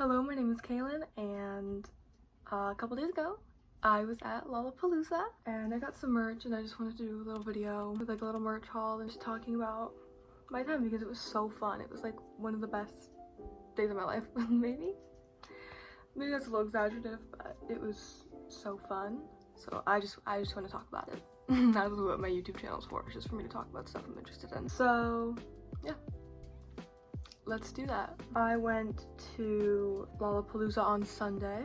Hello, my name is Kaylin, and a couple days ago I was at Lollapalooza and I got some merch, and I just wanted to do a little video with like a little merch haul and just talking about my time because it was so fun. It was like one of the best days of my life. maybe that's a little exaggerative, but it was so fun. So I just want to talk about it. That's what my YouTube channel is for, just for me to talk about stuff I'm interested in. So yeah, let's do that. I went to Lollapalooza on Sunday,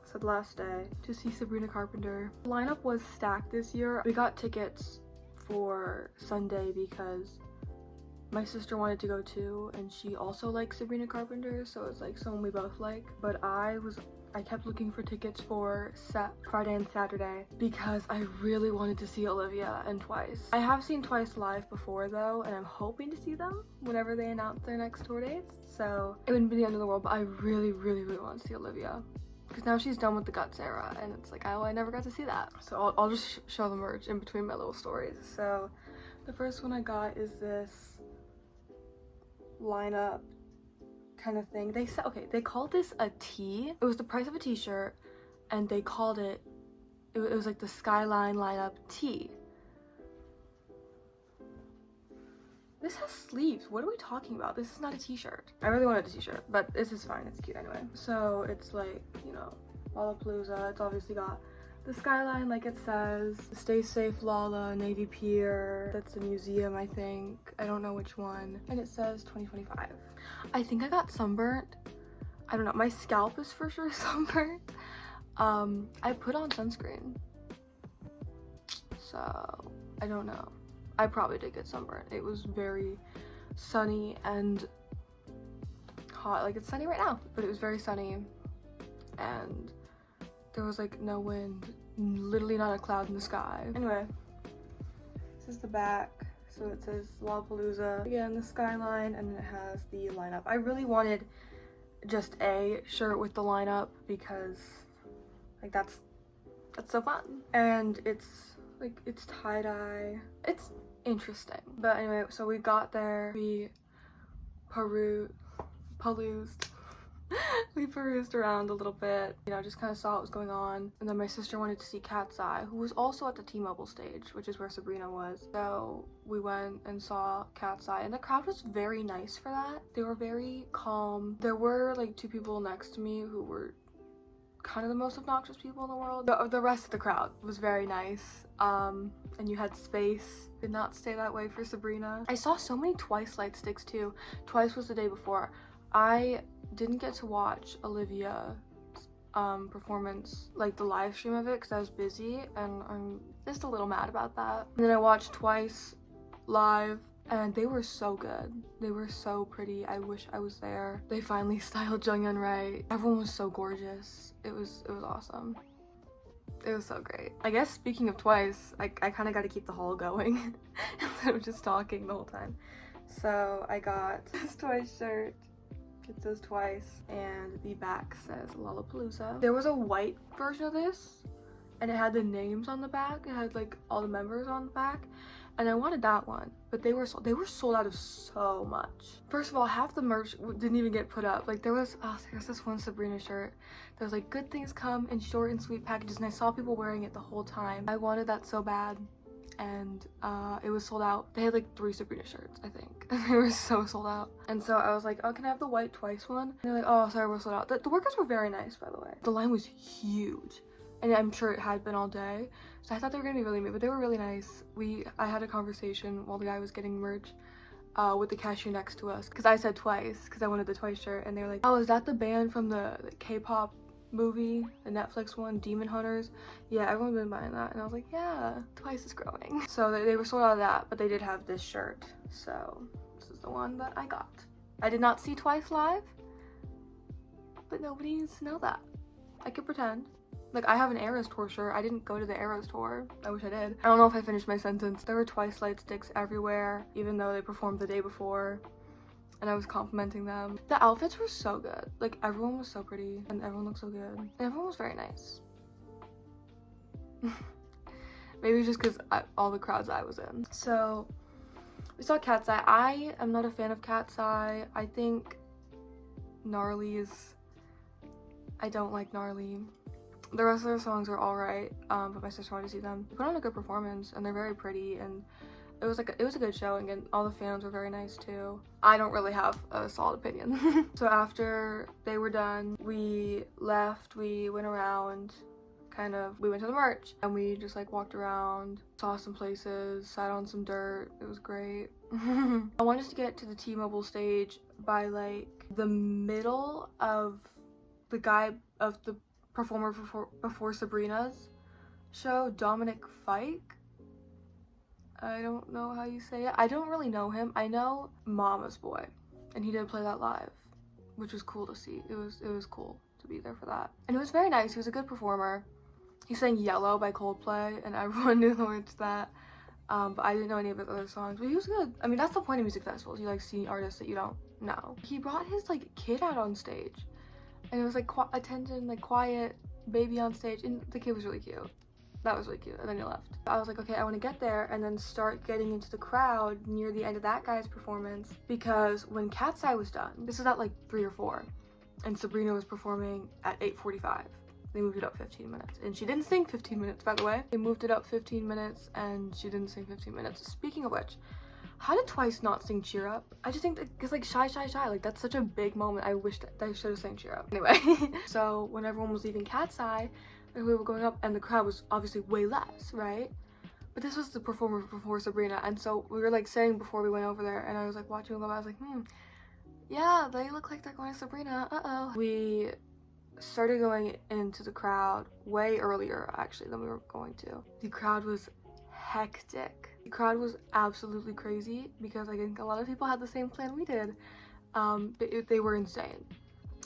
so the last day, to see Sabrina Carpenter. The lineup was stacked this year. We got tickets for Sunday because my sister wanted to go too, and she also likes Sabrina Carpenter, so it's like someone we both like. But I kept looking for tickets for Friday and Saturday because I really wanted to see Olivia and Twice. I have seen Twice live before though, and I'm hoping to see them whenever they announce their next tour dates. So it wouldn't be the end of the world, but I really want to see Olivia because now she's done with the Guts era, and it's like, oh, I never got to see that. So I'll just show the merch in between my little stories. So the first one I got is this lineup kind of thing. They said, okay, they called this a tee. It was the price of a t-shirt, and they called it was like the Skyline lineup tee. This has sleeves. What are we talking about? This is not a t-shirt. I really wanted a t-shirt, but this is fine. It's cute anyway. So it's like, you know, Lollapalooza. It's obviously got the skyline, like it says. Stay Safe Lolla, Navy Pier. That's a museum, I think. I don't know which one. And it says 2025. I think I got sunburnt. I don't know. My scalp is for sure sunburnt. I put on sunscreen, so I don't know. I probably did get sunburnt. It was very sunny and hot. Like, it's sunny right now, but it was very sunny, and there was like no wind, literally not a cloud in the sky. Anyway, this is the back. So it says Lollapalooza, again, the skyline, and then it has the lineup. I really wanted just a shirt with the lineup because like that's so fun. And it's like, it's tie-dye. It's interesting. But anyway, so we got there, we perused we perused around a little bit, you know, just kind of saw what was going on. And then my sister wanted to see Cat's Eye, who was also at the T-Mobile stage, which is where Sabrina was. So we went and saw Cat's Eye, and the crowd was very nice for that. They were very calm. There were like two people next to me who were kind of the most obnoxious people in the world. The rest of the crowd was very nice. And you had space. Did not stay that way for Sabrina. I saw so many Twice light sticks too. Twice was the day before. I didn't get to watch Olivia's performance, like the live stream of it, because I was busy, and I'm just a little mad about that. And then I watched Twice live, and they were so good. They were so pretty. I wish I was there. They finally styled Junghyun right. Everyone was so gorgeous. It was awesome. It was so great. I guess speaking of Twice, I kind of got to keep the haul going instead of just talking the whole time. So I got this Twice shirt. It says Twice, and the back says Lollapalooza. There was a white version of this, and it had the names on the back. It had like all the members on the back, and I wanted that one, but they were sold out of so much. First of all, half the merch didn't even get put up. Like there's this one Sabrina shirt that was like, good things come in short and sweet packages, and I saw people wearing it the whole time. I wanted that so bad, and it was sold out. They had like 3 Sabrina shirts, I think. They were so sold out. And so I was like, oh, can I have the white Twice one? And they're like, oh, sorry, we're sold out. The workers were very nice, by the way. The line was huge, and I'm sure it had been all day, so I thought they were gonna be really mean, but they were really nice. I had a conversation while the guy was getting merch with the cashier next to us, because I said Twice because I wanted the Twice shirt, and they were like, oh, is that the band from the K-pop movie, the Netflix one, Demon Hunters? Yeah, everyone's been buying that. And I was like, yeah, Twice is growing. So they were sold out of that, but they did have this shirt, so this is the one that I got. I did not see Twice live, but nobody needs to know that. I could pretend. Like, I have an Eras tour shirt. I didn't go to the Eras tour. I wish I did. I don't know if I finished my sentence. There were Twice light sticks everywhere, even though they performed the day before, and I was complimenting them. The outfits were so good. Like, everyone was so pretty, and everyone looked so good, and everyone was very nice. Maybe just because all the crowds I was in. So we saw Cat's Eye. I am not a fan of Cat's Eye. I think Gnarly is, I don't like Gnarly. The rest of their songs are alright, but my sister wanted to see them. They put on a good performance, and they're very pretty, and it was a good show, and all the fans were very nice too. I don't really have a solid opinion. So after they were done, we left, we went around, we went to the merch, and we just like walked around, saw some places, sat on some dirt. It was great. I wanted to get to the T-Mobile stage by like the middle of the performer before Sabrina's show, Dominic Fike. I don't know how you say it. I don't really know him. I know Mama's Boy, and he did play that live, which was cool to see. It was cool to be there for that. And it was very nice. He was a good performer. He sang Yellow by Coldplay, and everyone knew the words to that. But I didn't know any of his other songs, but he was good. I mean, that's the point of music festivals. You like see artists that you don't know. He brought his like kid out on stage, and it was like attention, like quiet baby on stage, and the kid was really cute. That was really cute. And then he left. I was like, okay, I want to get there and then start getting into the crowd near the end of that guy's performance, because when Cat's Eye was done, this is at like 3 or 4, and Sabrina was performing at 8:45. They moved it up 15 minutes, and she didn't sing 15 minutes, by the way. They moved it up 15 minutes, and she didn't sing 15 minutes. Speaking of which, how did Twice not sing Cheer Up? I just think that, because like Shy, like that's such a big moment. I wish that they should have sang Cheer Up. Anyway, so when everyone was leaving Cat's Eye, and we were going up, and the crowd was obviously way less, right? But this was the performer before Sabrina, and so we were like saying before we went over there, and I was like watching them go by, I was like, yeah, they look like they're going to Sabrina, We started going into the crowd way earlier, actually, than we were going to. The crowd was hectic. The crowd was absolutely crazy, because I think a lot of people had the same plan we did. They were insane.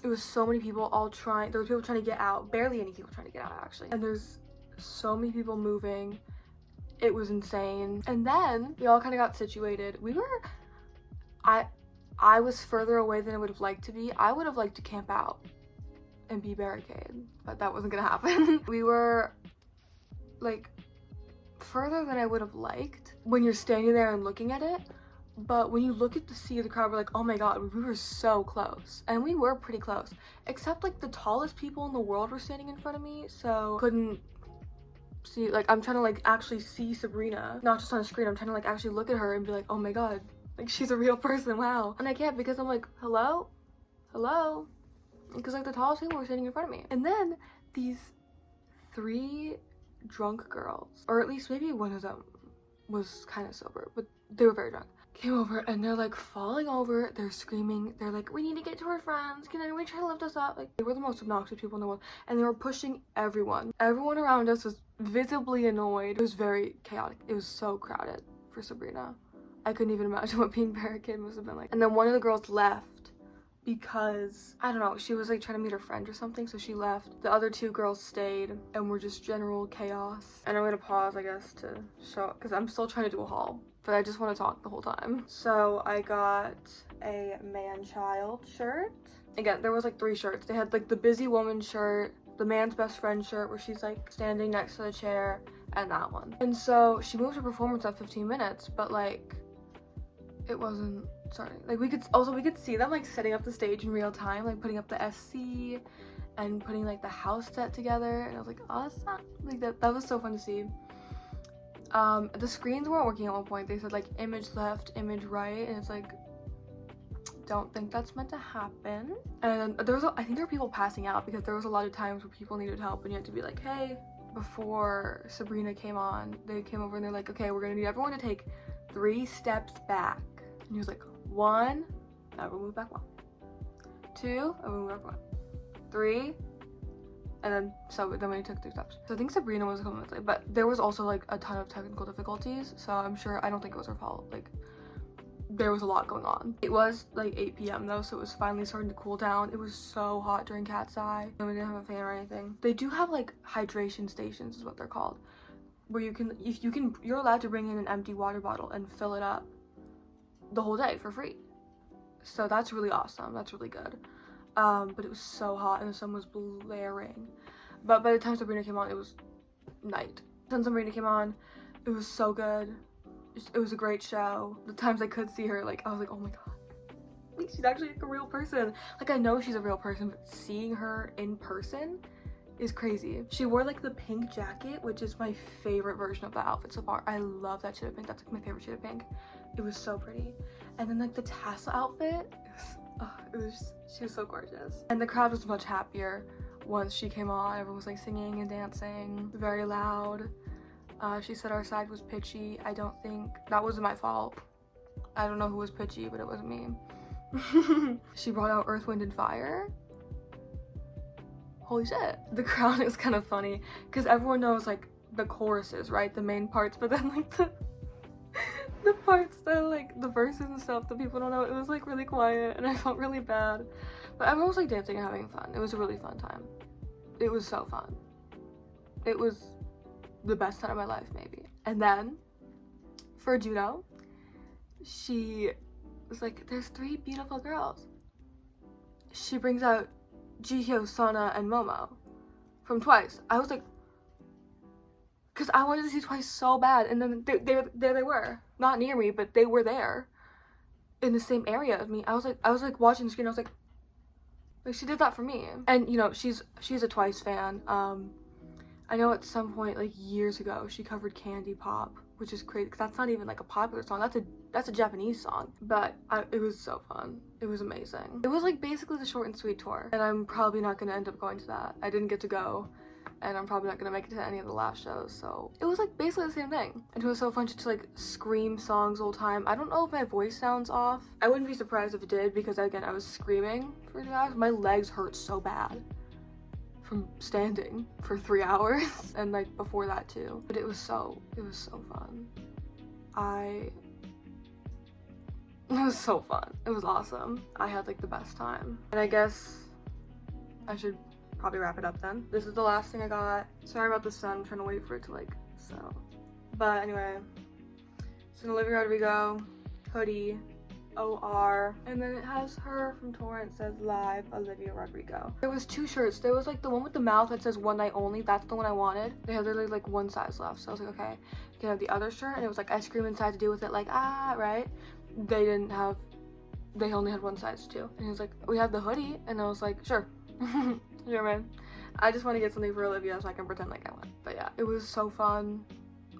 It was so many people all trying. There were people trying to get out. Barely any people trying to get out, actually. And there's so many people moving. It was insane. And then we all kind of got situated. I was further away than I would have liked to be. I would have liked to camp out and be barricaded, but that wasn't gonna happen. We were like further than I would have liked when you're standing there and looking at it. But when you look at the sea of the crowd, we're like, oh my god, we were so close. And we were pretty close. Except like the tallest people in the world were standing in front of me, so couldn't see, like I'm trying to like actually see Sabrina, not just on a screen. I'm trying to like actually look at her and be like, oh my god, like she's a real person, wow. And I can't, because I'm like, hello? Because like the tallest people were standing in front of me. And then these 3 drunk girls, or at least maybe one of them was kind of sober, but they were very drunk, came over, and they're like falling over, they're screaming, they're like, we need to get to our friends, can anyone try to lift us up? Like, they were the most obnoxious people in the world, and they were pushing everyone. Everyone around us was visibly annoyed. It was very chaotic. It was so crowded for Sabrina. I couldn't even imagine what being barricaded must have been like. And then one of the girls left because, I don't know, she was like trying to meet her friend or something, so she left. The other 2 girls stayed, and were just general chaos. And I'm gonna pause, I guess, to show, because I'm still trying to do a haul, but I just want to talk the whole time. So I got a man-child shirt. Again, there was like 3 shirts. They had like the busy woman shirt, the man's best friend shirt where she's like standing next to the chair, and that one. And so she moved her performance at 15 minutes, but like it wasn't starting. Like we could see them like setting up the stage in real time, like putting up the SC and putting like the house set together, and I was like, awesome. Like that was so fun to see. The screens weren't working at one point. They said like image left, image right, and it's like, don't think that's meant to happen. And I think there were people passing out, because there was a lot of times where people needed help and you had to be like, hey. Before Sabrina came on, they came over and they're like, okay, we're gonna need everyone to take 3 steps back. And he was like, 1, everyone move back 1, 2, everyone move back 1, 3, and then we took 3 steps. So I think Sabrina was a couple minutes late, but there was also like a ton of technical difficulties, so I don't think it was her fault. Like, there was a lot going on. It was like 8 p.m. though, so it was finally starting to cool down. It was so hot during Cat's Eye, and we didn't have a fan or anything. They do have like hydration stations is what they're called, where you're allowed to bring in an empty water bottle and fill it up the whole day for free. So that's really awesome. That's really good. But it was so hot and the sun was blaring. But by the time Sabrina came on, it was night. Then Sabrina came on, it was so good. It was a great show. The times I could see her, like, I was like, oh my god. wait, she's actually like a real person. Like, I know she's a real person, but seeing her in person is crazy. She wore like the pink jacket, which is my favorite version of that outfit so far. I love that shade of pink. That's like my favorite shade of pink. It was so pretty. And then like the tassel outfit, she was so gorgeous. And the crowd was much happier once she came on. Everyone was like singing and dancing very loud. She said our side was pitchy. I don't think that wasn't my fault. I don't know who was pitchy, but it wasn't me. She brought out Earth, Wind, and Fire. Holy shit. The crowd is kind of funny because everyone knows like the choruses, right? The main parts, but then like the parts that like the verses and stuff that people don't know, it was like really quiet and I felt really bad. But everyone was like dancing and having fun. It was a really fun time. It was so fun. It was the best time of my life, maybe. And then for judo, she was like, there's 3 beautiful girls. She brings out Jihyo, Sana, and Momo from Twice. I was like, because I wanted to see Twice so bad, and then there they were, not near me, but they were there in the same area as me. I was like watching the screen. I was like she did that for me. And you know, she's a Twice fan. I know at some point like years ago she covered Candy Pop, which is crazy because that's not even like a popular song. That's a Japanese song, but it was so fun. It was amazing. It was like basically the short and sweet tour, and I'm probably not gonna end up going to that. I didn't get to go, and I'm probably not gonna make it to any of the last shows, so it was like basically the same thing. And it was so fun just to like scream songs all the time. I don't know if my voice sounds off. I wouldn't be surprised if it did, because again, I was screaming for 3 hours. My legs hurt so bad from standing for 3 hours and like before that too. But it was so fun. It was so fun. It was awesome. I had like the best time. And I guess I should probably wrap it up then. This is the last thing I got. Sorry about the sun. I'm trying to wait for it to like settle. But anyway, it's an Olivia Rodrigo hoodie, OR, and then it has her from tour and it says live Olivia Rodrigo. There was 2 shirts. There was like the one with the mouth that says one night only. That's the one I wanted. They had literally like 1 size left, so I was like, okay, you can have the other shirt, and it was like ice cream inside to deal with it, like right. They only had 1 size too, and he was like, we have the hoodie, and I was like, sure. Sure, man. I just want to get something for Olivia so I can pretend like I went. But yeah, it was so fun.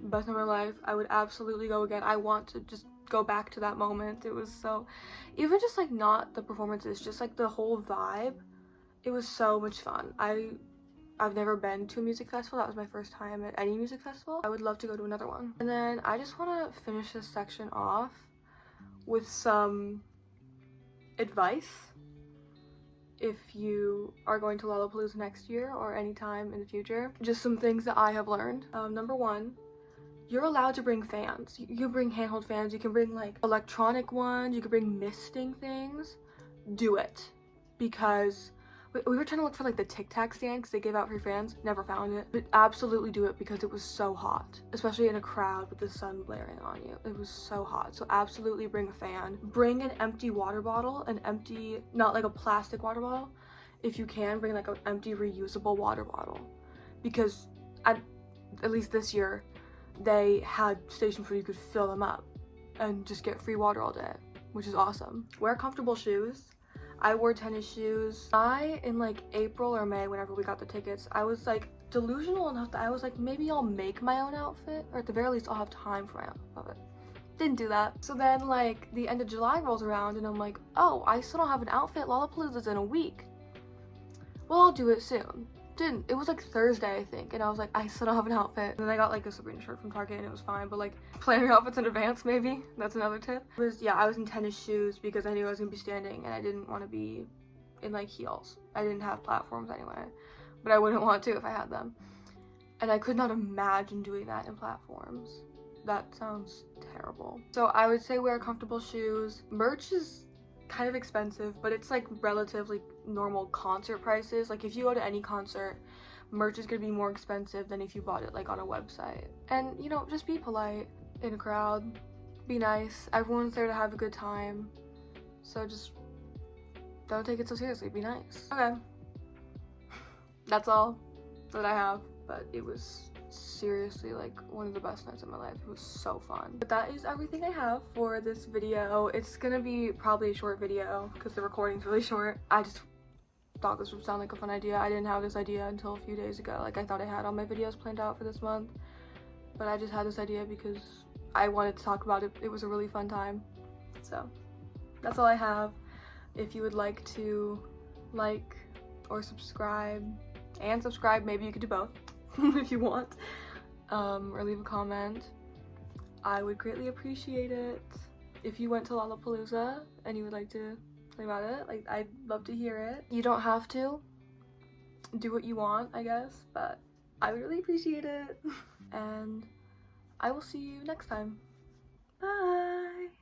Best time of my life. I would absolutely go again. I want to just go back to that moment. It was so, even just like not the performances, just like the whole vibe. It was so much fun. I've never been to a music festival. That was my first time at any music festival. I would love to go to another one. And then I just want to finish this section off with some advice if you are going to Lollapalooza next year or anytime in the future. Just some things that I have learned. Number 1, you're allowed to bring fans. You can bring handheld fans, you can bring like electronic ones, you can bring misting things. Do it. Because we were trying to look for like the Tic Tac stand because they gave out free fans. Never found it. But absolutely do it because it was so hot. Especially in a crowd with the sun blaring on you. It was so hot. So absolutely bring a fan. Bring an empty water bottle. An empty, not like a plastic water bottle. If you can, bring like an empty reusable water bottle. Because at least this year, they had stations where you could fill them up and just get free water all day, which is awesome. Wear comfortable shoes. I wore tennis shoes. In like April or May, whenever we got the tickets, I was like delusional enough that I was like, maybe I'll make my own outfit, or at the very least I'll have time for my own outfit. Didn't do that. So then like the end of July rolls around and I'm like, oh, I still don't have an outfit. Lollapalooza's in a week. Well, I'll do it soon. Didn't. It was like Thursday, I think, and I was like, I still don't have an outfit. And then I got like a Sabrina shirt from Target and it was fine, but like plan your outfits in advance, maybe. That's another tip. I was in tennis shoes because I knew I was gonna be standing and I didn't want to be in like heels. I didn't have platforms anyway, but I wouldn't want to if I had them. And I could not imagine doing that in platforms. That sounds terrible. So I would say wear comfortable shoes. Merch is kind of expensive, but it's like relatively normal concert prices. Like if you go to any concert, merch is gonna be more expensive than if you bought it like on a website. And you know, just be polite in a crowd, be nice. Everyone's there to have a good time, so just don't take it so seriously. Be nice. Okay, that's all that I have, but it was seriously like one of the best nights of my life. It was so fun. But that is everything I have for this video. It's gonna be probably a short video because the recording's really short. I just thought this would sound like a fun idea. I didn't have this idea until a few days ago. Like, I thought I had all my videos planned out for this month, but I just had this idea because I wanted to talk about it. It was a really fun time. So that's all I have. If you would like to like or subscribe, maybe you could do both if you want, or leave a comment, I would greatly appreciate it. If you went to Lollapalooza and you would like to tell me about it, like, I'd love to hear it. You don't have to do what you want, I guess, but I would really appreciate it. And I will see you next time. Bye!